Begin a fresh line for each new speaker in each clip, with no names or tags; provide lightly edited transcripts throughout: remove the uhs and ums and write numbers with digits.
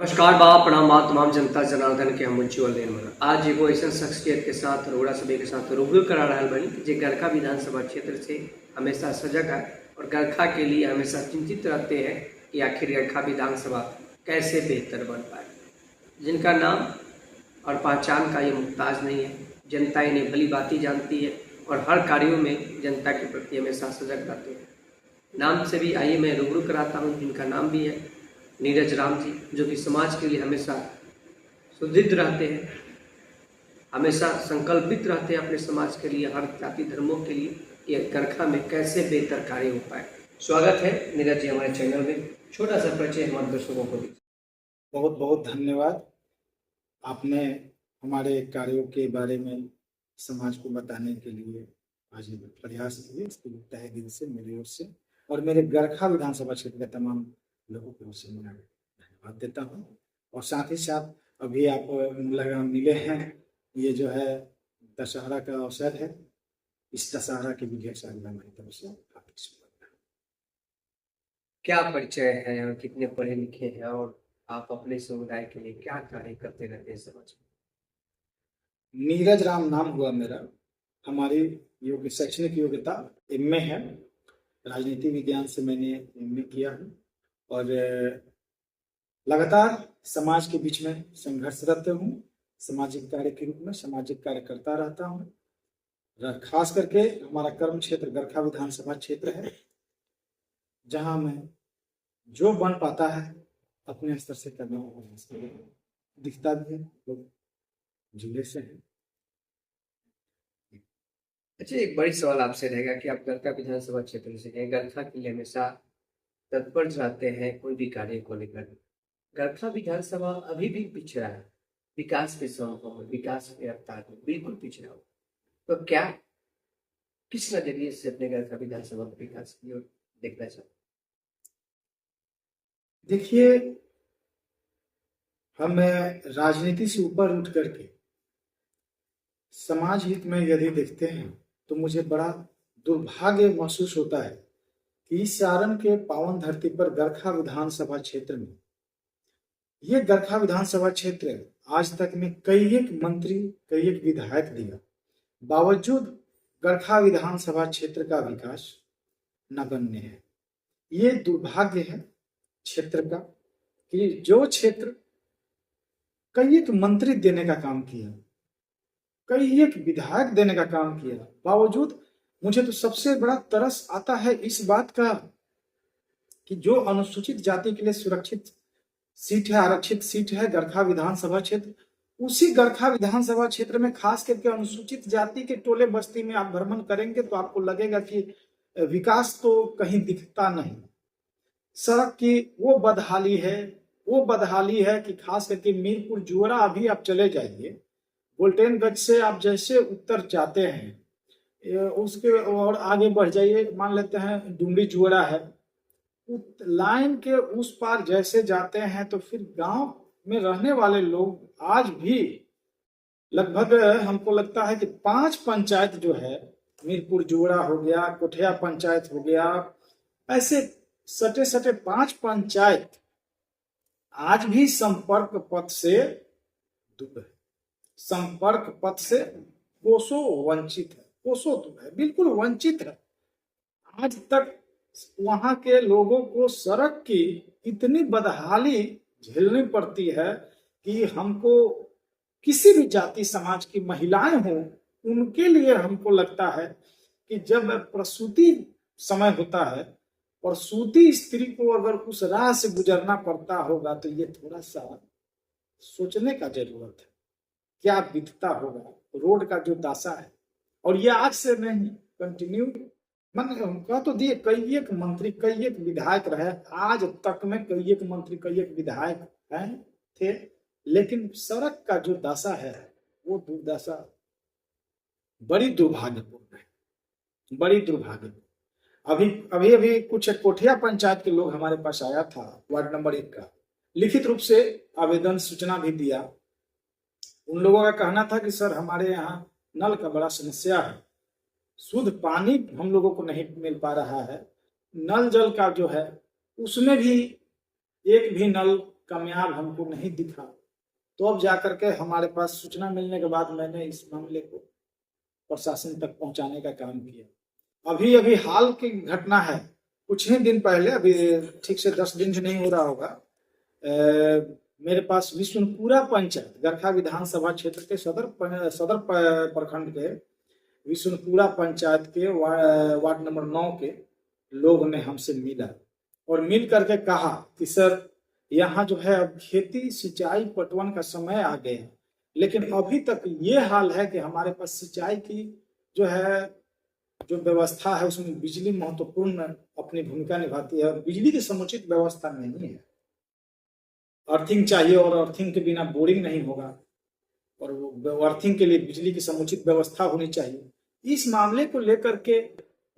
नमस्कार बा प्रणाम बा तमाम जनता जनार्दन के हम उज्जवल दिन मन आज एगो ऐसा शख्सियत के साथ रोड़ा सभी के साथ रूबरू करा रहा बनी जो गरखा विधानसभा क्षेत्र से हमेशा सजग है और गरखा के लिए हमेशा चिंतित रहते हैं कि आखिर गरखा विधानसभा कैसे बेहतर बन पाए। जिनका नाम और पहचान का ये मुहताज नहीं है, जनता इन्हें भली भांति जानती है और हर कार्यों में जनता के प्रति हमेशा सजग रहते हैं। नाम से भी आइए मैं रूबरू कराता हूँ, जिनका नाम भी है नीरज राम जी, जो कि समाज के लिए हमेशा सुदृढ़ रहते हैं, हमेशा संकल्पित रहते हैं अपने समाज के लिए, हर जाति धर्मों के लिए कि गरखा में कैसे बेहतर कार्य हो पाए। स्वागत है नीरज जी हमारे चैनल में, छोटा सा परिचय हमारे दर्शकों को दीजिए।
बहुत बहुत धन्यवाद। आपने हमारे कार्यों के बारे में समाज को बताने के लिए आज प्रयास किए, इसके लिए तहे दिल से मेरी ओर से और मेरे गरखा विधानसभा क्षेत्र के तमाम लोगों की ओर से मैं धन्यवाद देता हूँ। और साथ ही साथ अभी आप मिले हैं, ये जो है दशहरा का अवसर है, इस दशहरा की भी ढेर सारी हमारी तरफ से हार्दिक शुभकामनाएं।
क्या परिचय है और कितने पढ़े लिखे हैं और आप अपने समुदाय के लिए क्या कार्य करते रहते हैं समाज में?
नीरज राम नाम हुआ मेरा। हमारी शैक्षणिक योग्यता एमए है, राजनीति विज्ञान से मैंने एमए किया है और लगातार समाज के बीच में संघर्षरत हूँ। सामाजिक कार्य के रूप में सामाजिक कार्य करता रहता हूँ। खास करके हमारा कर्म क्षेत्र गरखा विधानसभा क्षेत्र है, जहाँ मैं जो बन पाता है अपने स्तर से करने का प्रयास कर रहा हूँ। दिखता भी है, लोग जुड़े से हैं।
अच्छा, एक बड़ी सवाल आपसे रहेगा कि आप गरखा विधानसभा क्षेत्र से हैं, गरखा के लिए हमेशा तत्पर रहते हैं कोई भी कार्य को लेकर। गरखा विधानसभा अभी भी पिछड़ा है, विकास के संभव में, विकास के रफ्तार में बिल्कुल पिछड़ा हो, तो क्या किस नजरिए से अपने गरखा विधानसभा के विकास की ओर देखना चाहते?
देखिए, हम राजनीति से ऊपर उठ करके समाज हित में यदि देखते हैं तो मुझे बड़ा दुर्भाग्य महसूस होता है कि इस सारण के पावन धरती पर गरखा विधानसभा क्षेत्र में, ये गरखा विधानसभा क्षेत्र आज तक में कई एक मंत्री कई एक विधायक दिया, बावजूद गरखा विधानसभा क्षेत्र का विकास नगण्य है। ये दुर्भाग्य है क्षेत्र का कि जो क्षेत्र कई एक मंत्री देने का काम किया, कई एक विधायक देने का काम किया, बावजूद मुझे तो सबसे बड़ा तरस आता है इस बात का कि जो अनुसूचित जाति के लिए सुरक्षित सीट है, आरक्षित सीट है गरखा विधानसभा क्षेत्र, उसी गरखा विधानसभा क्षेत्र में खास करके अनुसूचित जाति के टोले बस्ती में आप भ्रमण करेंगे तो आपको लगेगा कि विकास तो कहीं दिखता नहीं। सड़क की वो बदहाली है कि खास करके मीरपुर जुअरा अभी आप चले जाइए, गोल्टेनगंज से आप जैसे उत्तर जाते हैं उसके और आगे बढ़ जाइए, मान लेते हैं डुमरी जुअरा है, लाइन के उस पार जैसे जाते हैं तो फिर गांव में रहने वाले लोग आज भी लगभग हमको लगता है कि 5 पंचायत जो है, मीरपुर जुअरा हो गया, कोठिया पंचायत हो गया, ऐसे सटे सटे 5 पंचायत आज भी संपर्क पथ से दूर है, संपर्क पथ से कोसों वंचित है, कोसों दूर है, बिल्कुल वंचित है। आज तक वहां के लोगों को सड़क की इतनी बदहाली झेलनी पड़ती है कि हमको किसी भी जाति समाज की महिलाएं हों, उनके लिए हमको लगता है कि जब प्रसूति समय होता है और सूती स्त्री को अगर उस राह से गुजरना पड़ता होगा तो ये थोड़ा सा सोचने का जरूरत है, क्या बीतता होगा, रोड का जो दशा है। और ये आज से नहीं, कंटिन्यू मन कह तो दिए, कई एक मंत्री कई एक विधायक रहे, आज तक में कई एक मंत्री कई एक विधायक हैं थे, लेकिन सड़क का जो दशा है वो दुर्दशा बड़ी दुर्भाग्यपूर्ण है, बड़ी दुर्भाग्यपूर्ण। अभी कुछ कोठिया पंचायत के लोग हमारे पास आया था, वार्ड नंबर 1 का, लिखित रूप से आवेदन सूचना भी दिया। उन लोगों का कहना था कि सर हमारे यहाँ नल का बड़ा समस्या है, शुद्ध पानी हम लोगों को नहीं मिल पा रहा है, नल जल का जो है उसमें भी एक भी नल कामयाब हमको नहीं दिखा। तो अब जाकर के हमारे पास सूचना मिलने के बाद मैंने इस मामले को प्रशासन तक पहुंचाने का काम किया। अभी अभी हाल की घटना है, कुछ ही दिन पहले, अभी ठीक से 10 दिन भी नहीं हो रहा होगा, मेरे पास विष्णुपुरा पंचायत, गरखा विधानसभा क्षेत्र के सदर प्रखंड के विष्णुपुरा पंचायत के वार्ड नंबर 9 के लोग ने हमसे मिला और मिल करके कहा कि सर, यहाँ जो है अब खेती सिंचाई पटवन का समय आ गया है, लेकिन अभी तक ये हाल है कि हमारे पास सिंचाई की जो है जो व्यवस्था है उसमें बिजली महत्वपूर्ण अपनी भूमिका निभाती है और बिजली की समुचित व्यवस्था नहीं है। अर्थिंग चाहिए और अर्थिंग के बिना बोरिंग नहीं होगा और अर्थिंग के लिए बिजली की समुचित व्यवस्था होनी चाहिए। इस मामले को लेकर के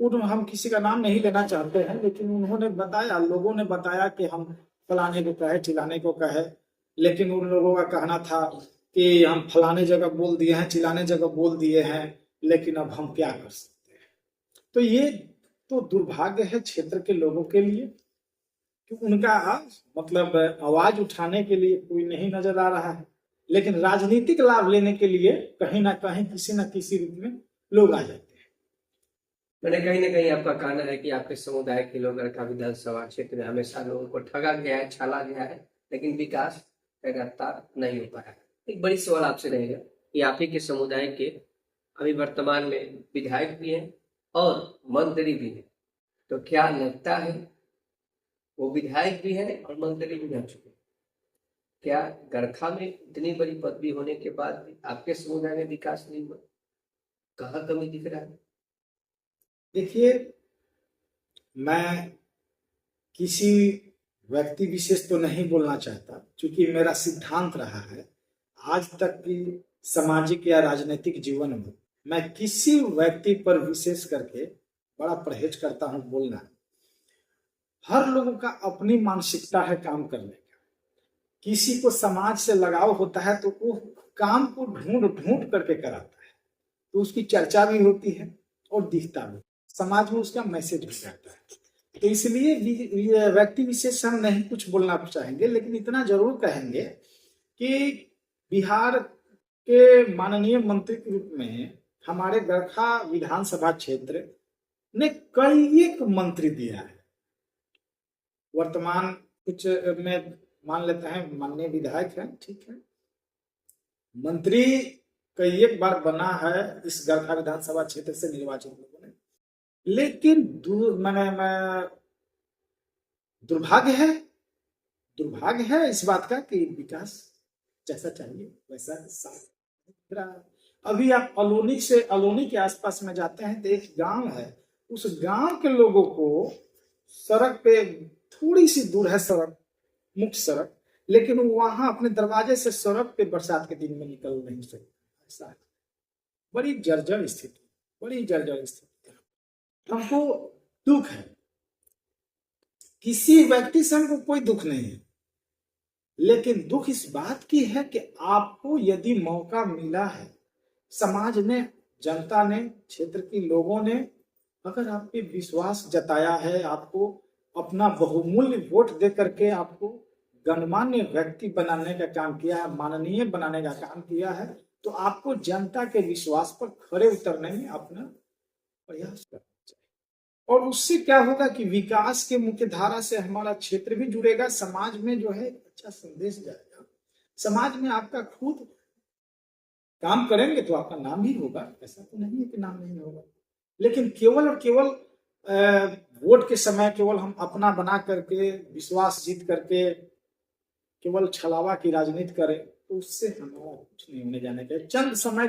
हम किसी का नाम नहीं लेना चाहते हैं, लेकिन उन्होंने बताया, लोगों ने बताया कि हम फलाने को कहे, चिल्लाने को कहे, लेकिन उन लोगों का कहना था कि हम फलाने जगह बोल दिए हैं, चिल्लाने जगह बोल दिए हैं, लेकिन अब हम क्या कर सकते हैं। तो ये तो दुर्भाग्य है क्षेत्र के लोगों के लिए कि उनका मतलब आवाज उठाने के लिए कोई नहीं नजर आ रहा है, लेकिन राजनीतिक लाभ लेने के लिए कहीं ना कहीं किसी न किसी रूप में लोग आ जाते हैं।
मैंने कहीं ना कहीं आपका कहना है कि आपके समुदाय के लोग गरखा विधानसभा क्षेत्र में हमेशा लोगों को ठगा गया है, छाला गया है, लेकिन विकास का रफ्तार नहीं हो पाया। एक बड़ी सवाल आपसे रहेगा कि आप ही के समुदाय के अभी वर्तमान में विधायक भी हैं और मंत्री भी हैं, तो क्या लगता है वो विधायक भी हैं और मंत्री भी रह चुके हैं, क्या गरखा में इतनी बड़ी पदवी होने के बाद भी आपके समुदाय में विकास नहीं हुआ? कहाँ कमी दिख रहा है?
देखिए, मैं किसी व्यक्ति विशेष तो नहीं बोलना चाहता, क्योंकि मेरा सिद्धांत रहा है आज तक की सामाजिक या राजनीतिक जीवन में मैं किसी व्यक्ति पर विशेष करके बड़ा परहेज करता हूं बोलना। हर लोगों का अपनी मानसिकता है काम करने का। किसी को समाज से लगाव होता है तो वो काम को ढूंढ ढूंढ करके कराता है, तो उसकी चर्चा भी होती है और दिखता भी, समाज में उसका मैसेज भी जाता है। तो इसलिए व्यक्ति विशेष हम नहीं कुछ बोलना चाहेंगे, लेकिन इतना जरूर कहेंगे कि बिहार के माननीय मंत्री के रूप में हमारे गरखा विधानसभा क्षेत्र ने कई एक मंत्री दिया है। वर्तमान कुछ में मान लेते हैं माननीय विधायक है, ठीक है, मंत्री कई एक बार बना है इस गरखा विधानसभा क्षेत्र से निर्वाचित लोगों ने, लेकिन दुर्भाग्य है इस बात का कि विकास जैसा चाहिए वैसा साफ रहा। अभी आप अलोनी के आसपास में जाते हैं तो एक गांव है, उस गांव के लोगों को सड़क पे थोड़ी सी दूर है सड़क, मुख्य सड़क, लेकिन वहां अपने दरवाजे से सड़क पे बरसात के दिन में निकल नहीं सकते। ऐसा है, बड़ी जर्जर स्थिति हमको दुख है। किसी व्यक्ति से हमको कोई दुख नहीं है, लेकिन दुख इस बात की है कि आपको यदि मौका मिला है, समाज ने, जनता ने, क्षेत्र के लोगों ने अगर आप पे विश्वास जताया है, आपको अपना बहुमूल्य वोट दे करके आपको गणमान्य व्यक्ति बनाने का काम किया है, माननीय बनाने का काम किया है, तो आपको जनता के विश्वास पर खड़े उतरने में अपना प्रयास करना चाहिए। और उससे क्या होगा कि विकास के मुख्य धारा से हमारा क्षेत्र भी जुड़ेगा, समाज में जो है अच्छा संदेश जाएगा। समाज में आपका खुद काम करेंगे तो आपका नाम ही होगा, ऐसा तो नहीं है कि नाम नहीं होगा, लेकिन केवल और केवल वोट के समय केवल हम अपना बना करके विश्वास जीत करके केवल छलावा की राजनीति करें तो उससे हमारा कुछ नहीं होने जाने का। चंद समय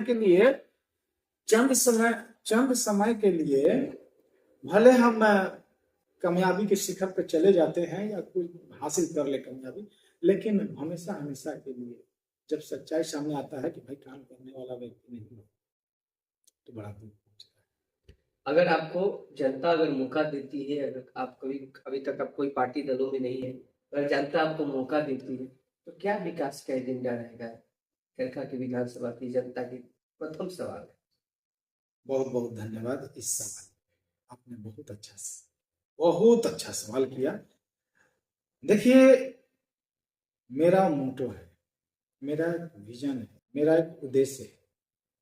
के लिए भले हम कामयाबी के शिखर पर चले जाते हैं या कोई हासिल कर ले कामयाबी, लेकिन हमेशा के लिए जब सच्चाई सामने आता है कि भाई काम करने वाला व्यक्ति नहीं है तो बड़ा दुख पहुंचता है।
अगर आपको जनता अगर मौका देती है, अगर आप अभी तक आप कोई पार्टी दलों में नहीं है, अगर जनता आपको मौका देती है तो क्या विकास का एजेंडा रहेगा गरखा की विधानसभा की जनता की? प्रथम सवाल है।
बहुत बहुत धन्यवाद इस सवाल, आपने बहुत अच्छा सवाल किया। देखिए, मेरा मोटो है, मेरा एक विजन है, मेरा एक उद्देश्य है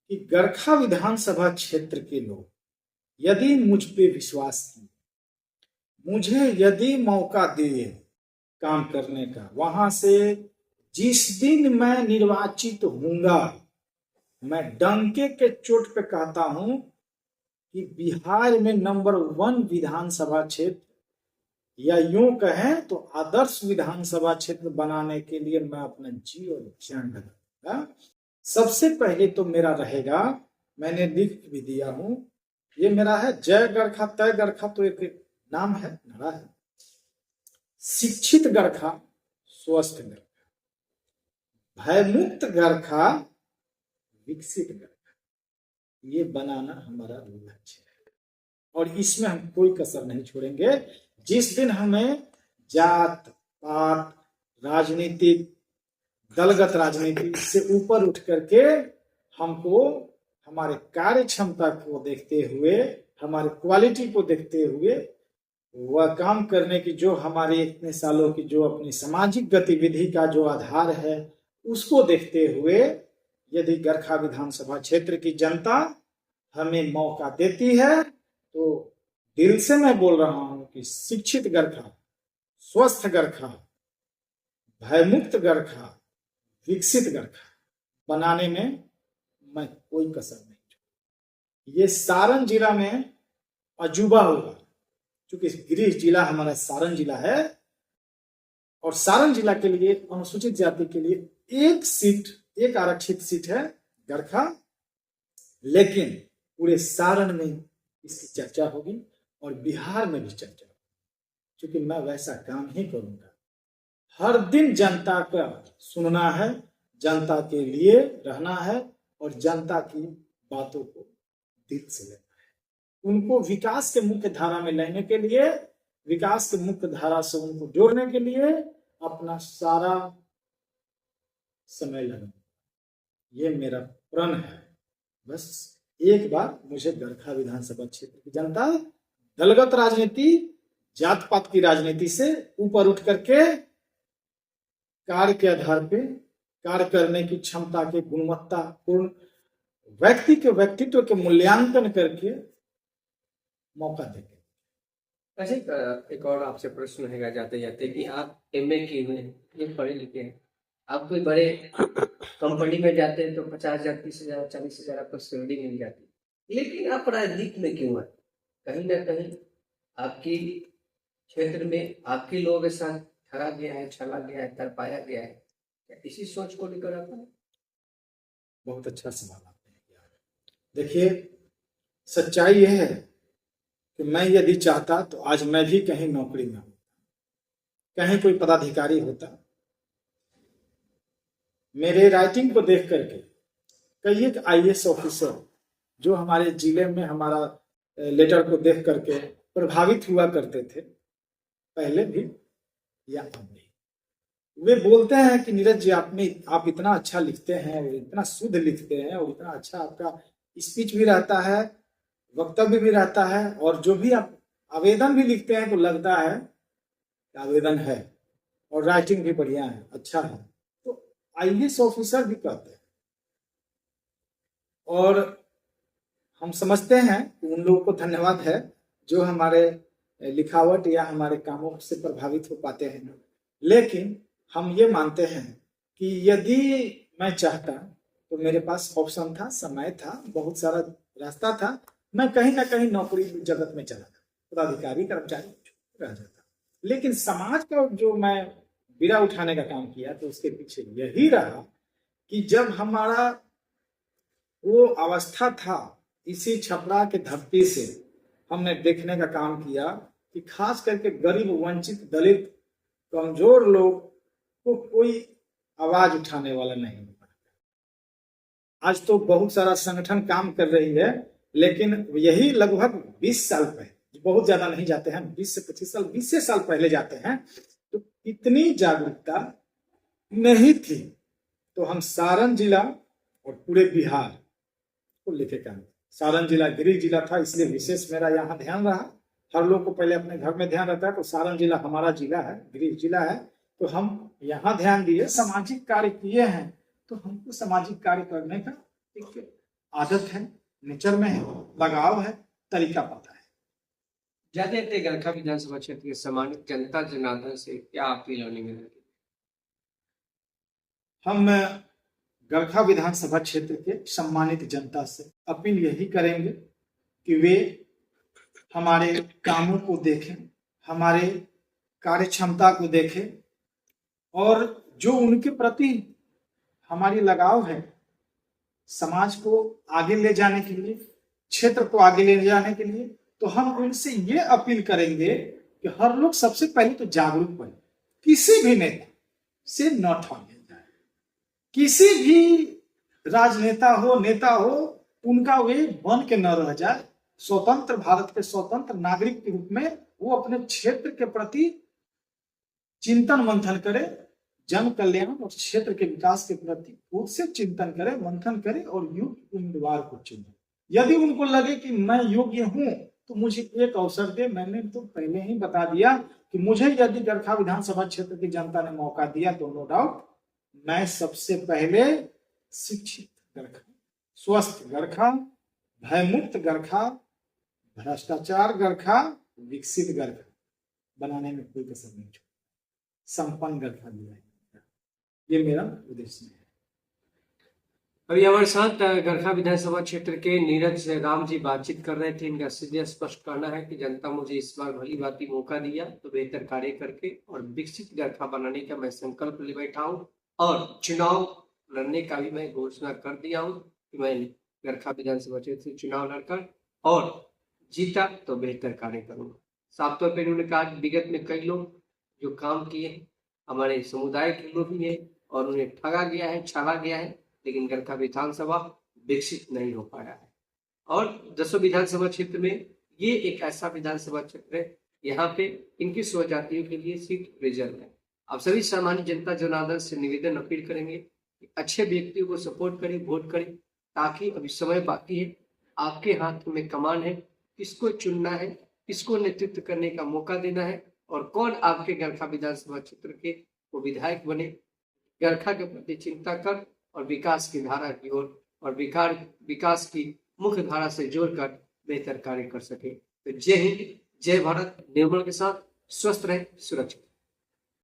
कि गरखा विधानसभा क्षेत्र के लोग यदि मुझ पे विश्वास किए, मुझे यदि मौका दिए काम करने का, वहां से जिस दिन मैं निर्वाचित होऊंगा, मैं डंके के चोट पे कहता हूं कि बिहार में नंबर 1 विधानसभा क्षेत्र, या यूं कहें तो आदर्श विधानसभा क्षेत्र बनाने के लिए मैं अपना जी और जान लगाऊंगा। सबसे पहले तो मेरा रहेगा, मैंने लिख भी दिया हूं, ये मेरा है जय गरखा तय गरखा, तो एक नाम है, नारा है। शिक्षित गरखा, स्वस्थ गरखा, भयमुक्त गरखा, विकसित गरखा, ये बनाना हमारा लक्ष्य है और इसमें हम कोई कसर नहीं छोड़ेंगे। जिस दिन हमें जात पात, राजनीतिक, दलगत राजनीति से ऊपर उठ करके हमको हमारे कार्य क्षमता को देखते हुए, हमारे क्वालिटी को देखते हुए, वह काम करने की जो हमारे इतने सालों की जो अपनी सामाजिक गतिविधि का जो आधार है, उसको देखते हुए यदि गरखा विधानसभा क्षेत्र की जनता हमें मौका देती है, तो दिल से मैं बोल रहा हूं कि शिक्षित गरखा, स्वस्थ गरखा, भयमुक्त गरखा, विकसित गरखा बनाने में मैं कोई कसर नहीं छोड़ूंगा। ये सारण जिला में अजूबा होगा, क्योंकि गृह जिला हमारा सारण जिला है और सारण जिला के लिए अनुसूचित जाति के लिए एक सीट, एक आरक्षित सीट है गरखा, लेकिन पूरे सारण में इसकी चर्चा होगी और बिहार में भी चर्चा होगी, क्योंकि मैं वैसा काम ही करूंगा। हर दिन जनता का सुनना है, जनता के लिए रहना है और जनता की बातों को दिल से लेना है। उनको विकास के मुख्य धारा में लाने के लिए, विकास के मुख्य धारा से उनको जोड़ने के लिए अपना सारा समय लगाना, ये मेरा प्रण है। बस एक बार मुझे गरखा विधानसभा क्षेत्र की जनता दलगत राजनीति, जात पात की राजनीति से ऊपर उठ करके कार्य के आधार पे, कार्य करने की क्षमता के गुणवत्ता पूर्ण व्यक्ति के व्यक्तित्व के मूल्यांकन करके मौका देंगे।
अच्छा, एक और आपसे प्रश्न रहेगा जाते जाते कि आप एमए किए हुए हैं, ये पढ़े लिखे हैं, आप कोई बड़े कंपनी में जाते हैं तो 50,000, 30,000, 40,000 आपको सैलरी मिल जाती है, लेकिन आप राजनीति में क्यों आए? कहीं ना कहीं आपकी क्षेत्र में आपके लोगों के साथ ठगा गया है, छला गया है, तरपाया गया है, क्या इसी सोच को लेकर आता है?
बहुत अच्छा सवाल आपने किया। देखिए, सच्चाई यह है कि मैं यदि चाहता तो आज मैं भी कहीं नौकरी में होता, कहीं कोई पदाधिकारी होता। मेरे राइटिंग को देख करके कई एक आईएएस ऑफिसर जो हमारे जिले में हमारा लेटर को देख करके प्रभावित हुआ करते थे, पहले भी या अब भी, वे बोलते हैं कि नीरज जी, आप इतना अच्छा लिखते हैं, इतना शुद्ध लिखते हैं और इतना अच्छा आपका स्पीच भी रहता है, वक्तव्य भी रहता है, और जो भी आप आवेदन भी लिखते हैं तो लगता है कि आवेदन है और राइटिंग भी बढ़िया है, अच्छा है। तो आईएएस ऑफिसर भी कहते हैं और हम समझते हैं कि उन लोगों को धन्यवाद है जो हमारे लिखावट या हमारे कामों से प्रभावित हो पाते हैं। लेकिन हम ये मानते हैं कि यदि मैं चाहता तो मेरे पास ऑप्शन था, समय था, बहुत सारा रास्ता था, मैं कहीं ना कहीं नौकरी जगत में चला था, पदाधिकारी कर्मचारी रह जाता। लेकिन समाज का जो मैं बीड़ा उठाने का काम किया तो उसके पीछे यही रहा कि जब हमारा वो अवस्था था, इसी छपरा के धरती से हमने देखने का काम किया कि खास करके गरीब, वंचित, दलित, कमजोर लोग को कोई आवाज उठाने वाला नहीं। आज तो बहुत सारा संगठन काम कर रही है, लेकिन यही लगभग 20 साल पहले, बहुत ज्यादा नहीं जाते हैं, 20 से 25 साल, 20 साल पहले जाते हैं, तो इतनी जागरूकता नहीं थी। तो हम सारण जिला और पूरे बिहार को लेके काम, सारण जिला गृह जिला था, इसलिए विशेष मेरा यहाँ ध्यान रहा। हर लोग को पहले अपने घर में ध्यान रहता है, तो सारण जिला हमारा जिला है, गृह जिला है, तो हम यहाँ ध्यान दिए, सामाजिक कार्य किए हैं तो हमको सामाजिक कार्य करने का एक आदत है, नेचर में है, लगाव है, तरीका पता है।
जाते थे गरखा विधानसभा क्षेत्र के सम्मानित जनता जनार्दन से क्या अपील और निवेदन की?
हम गरखा विधानसभा क्षेत्र के सम्मानित जनता से अपील यही करेंगे कि वे हमारे कामों को देखें, हमारे कार्य क्षमता को देखें और जो उनके प्रति हमारी लगाव है, समाज को आगे ले जाने के लिए, क्षेत्र को आगे ले जाने के लिए, तो हम उनसे ये अपील करेंगे कि हर लोग सबसे पहले तो जागरूक बने, किसी भी नेता से न ठगे जाए, किसी भी राजनेता हो, नेता हो, उनका वे बन के न रह जाए। स्वतंत्र भारत के स्वतंत्र नागरिक के रूप में वो अपने क्षेत्र के प्रति चिंतन मंथन करे, जन कल्याण और क्षेत्र के विकास के प्रति खुद से चिंतन करे, मंथन करे और योग्य उम्मीदवार को चुने। यदि उनको लगे कि मैं योग्य हूं तो मुझे एक अवसर दे। मैंने तो पहले ही बता दिया कि मुझे यदि गरखा विधानसभा क्षेत्र की जनता ने मौका दिया तो नो डाउट मैं सबसे पहले शिक्षित गरखा, स्वस्थ गरखा, भयमुक्त गरखा, भ्रष्टाचार गरखा, विकसित गरखा बनाने में कोई कसर नहीं छोड़ी, संपन्न गरखा दिलाएंगे। ये मेरा उद्देश्य है।
अभी हमारे साथ गरखा विधानसभा क्षेत्र के नीरज राम जी बातचीत कर रहे थे। इनका सीधे स्पष्ट करना है कि जनता मुझे इस बार भली भांति मौका दिया तो बेहतर कार्य करके और विकसित गरखा बनाने का मैं संकल्प ले बैठा हूँ और चुनाव लड़ने का भी मैं घोषणा कर दिया हूँ कि मैं गरखा विधानसभा क्षेत्र से चुनाव लड़कर और जीता तो बेहतर कार्य करूंगा। साफ तौर पर इन्होंने कहा कि विगत में कई लोग जो काम किए हैं हमारे समुदाय के लोग ही है और उन्हें ठगा गया है, छाला गया है, लेकिन गरखा विधानसभा विकसित नहीं हो पाया है। और 10 विधानसभा क्षेत्र में ये एक ऐसा विधानसभा क्षेत्र है यहाँ पे इनकी स्वजातियों के लिए सीट रिजर्व है। आप सभी सामान्य जनता जनार्दन से निवेदन अपील करेंगे कि अच्छे व्यक्तियों को सपोर्ट करें, वोट करें, ताकि अभी समय बाकी है, आपके हाथ में कमान है, किसको चुनना है, किसको नेतृत्व करने का मौका देना है और कौन आपके गरखा विधानसभा क्षेत्र के वो विधायक बने, गरखा के प्रति चिंता कर और विकास की धारा की ओर और विकास की मुख्य धारा से जोड़कर बेहतर कार्य कर सके। तो जय हिंद, जय भारत। निर्मल के साथ स्वस्थ रहे, सुरक्षित।